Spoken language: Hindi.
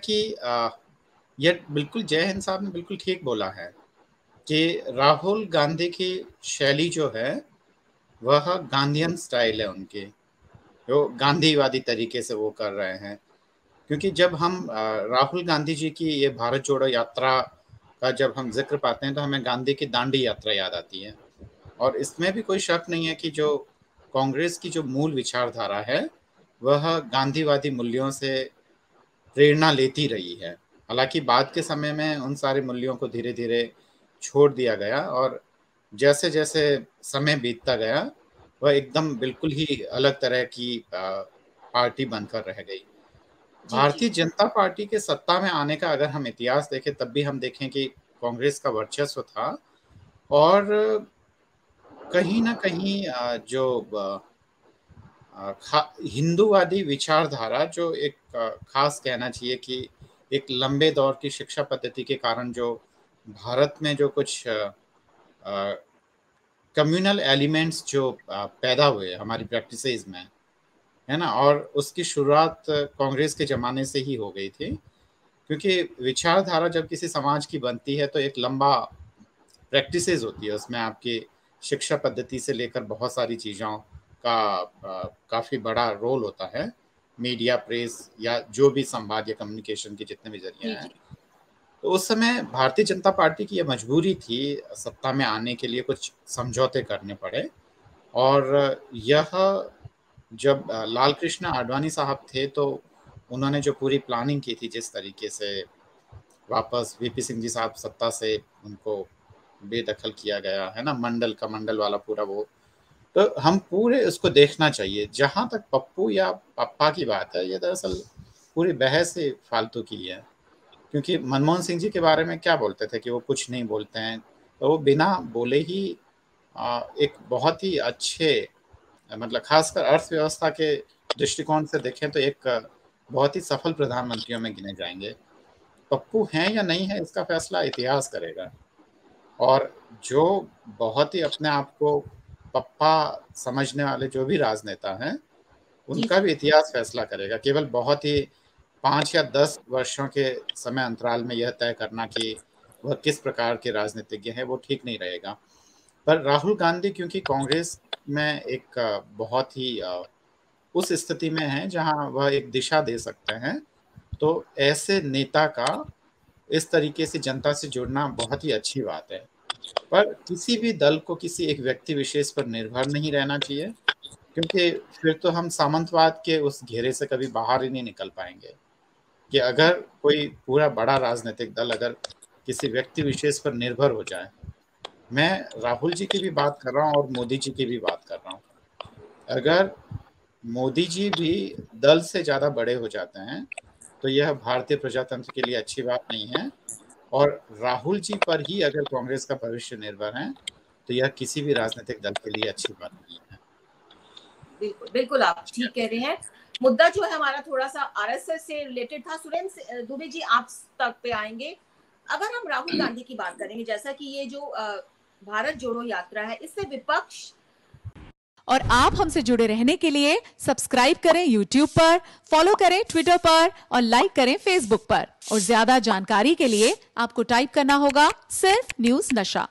कि ये बिल्कुल जय हिंद साहब ने बिल्कुल ठीक बोला है कि राहुल गांधी की शैली जो है वह गांधीयन स्टाइल है उनकी, जो गांधीवादी तरीके से वो कर रहे हैं। क्योंकि जब हम राहुल गांधी जी की ये भारत जोड़ो यात्रा का जब हम जिक्र पाते हैं तो हमें गांधी की दांडी यात्रा याद आती है। और इसमें भी कोई शक नहीं है कि जो कांग्रेस की जो मूल विचारधारा है वह गांधीवादी मूल्यों से प्रेरणा लेती रही है। हालांकि बाद के समय में उन सारे मूल्यों को धीरे धीरे छोड़ दिया गया और जैसे जैसे समय बीतता गया वह एकदम बिल्कुल ही अलग तरह की पार्टी बनकर रह गई। जी जी भारतीय जनता पार्टी के सत्ता में आने का अगर हम इतिहास देखें तब भी हम देखें कि कांग्रेस का वर्चस्व था। और कहीं ना कहीं जो हिंदूवादी विचारधारा जो एक खास कहना चाहिए कि एक लंबे दौर की शिक्षा पद्धति के कारण जो भारत में जो कुछ कम्युनल एलिमेंट्स जो पैदा हुए हमारी प्रैक्टिसेस में, है ना, और उसकी शुरुआत कांग्रेस के ज़माने से ही हो गई थी। क्योंकि विचारधारा जब किसी समाज की बनती है तो एक लंबा प्रैक्टिसेस होती है, उसमें आपकी शिक्षा पद्धति से लेकर बहुत सारी चीज़ों का काफ़ी बड़ा रोल होता है। मीडिया, प्रेस या जो भी संवाद या कम्युनिकेशन के जितने भी ज़रिए जी हैं। जी तो उस समय भारतीय जनता पार्टी की ये मजबूरी थी सत्ता में आने के लिए कुछ समझौते करने पड़े। और यह जब लाल कृष्ण आडवाणी साहब थे तो उन्होंने जो पूरी प्लानिंग की थी, जिस तरीके से वापस वीपी सिंह जी साहब सत्ता से उनको बेदखल किया गया है ना, मंडल का मंडल वाला पूरा वो, तो हम पूरे उसको देखना चाहिए। जहां तक पप्पू या पप्पा की बात है, ये दरअसल पूरी बहस ही फालतू की है। क्योंकि मनमोहन सिंह जी के बारे में क्या बोलते थे कि वो कुछ नहीं बोलते हैं, तो वो बिना बोले ही एक बहुत ही अच्छे, मतलब खासकर अर्थव्यवस्था के दृष्टिकोण से देखें तो एक बहुत ही सफल प्रधानमंत्रियों में गिने जाएंगे। पप्पू हैं या नहीं है इसका फैसला इतिहास करेगा। और जो बहुत ही अपने आप को पप्पा समझने वाले जो भी राजनेता हैं जी उनका भी इतिहास फैसला करेगा। केवल बहुत ही 5 या 10 वर्षों के समय अंतराल में यह तय करना कि वह किस प्रकार के राजनीतिज्ञ हैं वो ठीक नहीं रहेगा। पर राहुल गांधी क्योंकि कांग्रेस में एक बहुत ही उस स्थिति में है जहां वह एक दिशा दे सकते हैं, तो ऐसे नेता का इस तरीके से जनता से जुड़ना बहुत ही अच्छी बात है। पर किसी भी दल को किसी एक व्यक्ति विशेष पर निर्भर नहीं रहना चाहिए, क्योंकि फिर तो हम सामंतवाद के उस घेरे से कभी बाहर ही नहीं निकल पाएंगे। कि अगर कोई पूरा बड़ा राजनीतिक दल अगर किसी व्यक्ति विशेष पर निर्भर हो जाए, मैं राहुल जी की भी बात कर रहा हूँ और मोदी जी की भी बात कर रहा हूँ, अगर मोदी जी भी दल से ज़्यादा बड़े हो जाते हैं तो यह भारतीय प्रजातंत्र के लिए अच्छी बात नहीं है। और राहुल जी पर ही अगर कांग्रेस का भविष्य निर्भर है तो यह किसी भी राजनीतिक दल के लिए अच्छी बात नहीं है। बिल्कुल बिल्कुल, आप ठीक कह रहे हैं। मुद्दा जो है हमारा थोड़ा सा आरएसएस से रिलेटेड था। सुरेंद्र दुबे जी, आप तक पे आएंगे। अगर हम राहुल गांधी की बात करेंगे, जैसा कि ये जो भारत जोड़ो यात्रा है, इससे विपक्ष और आप हमसे जुड़े रहने के लिए सब्सक्राइब करें यूट्यूब पर, फॉलो करें ट्विटर पर और लाइक करें फेसबुक पर। और ज्यादा जानकारी के लिए आपको टाइप करना होगा सिर्फ न्यूज नशा।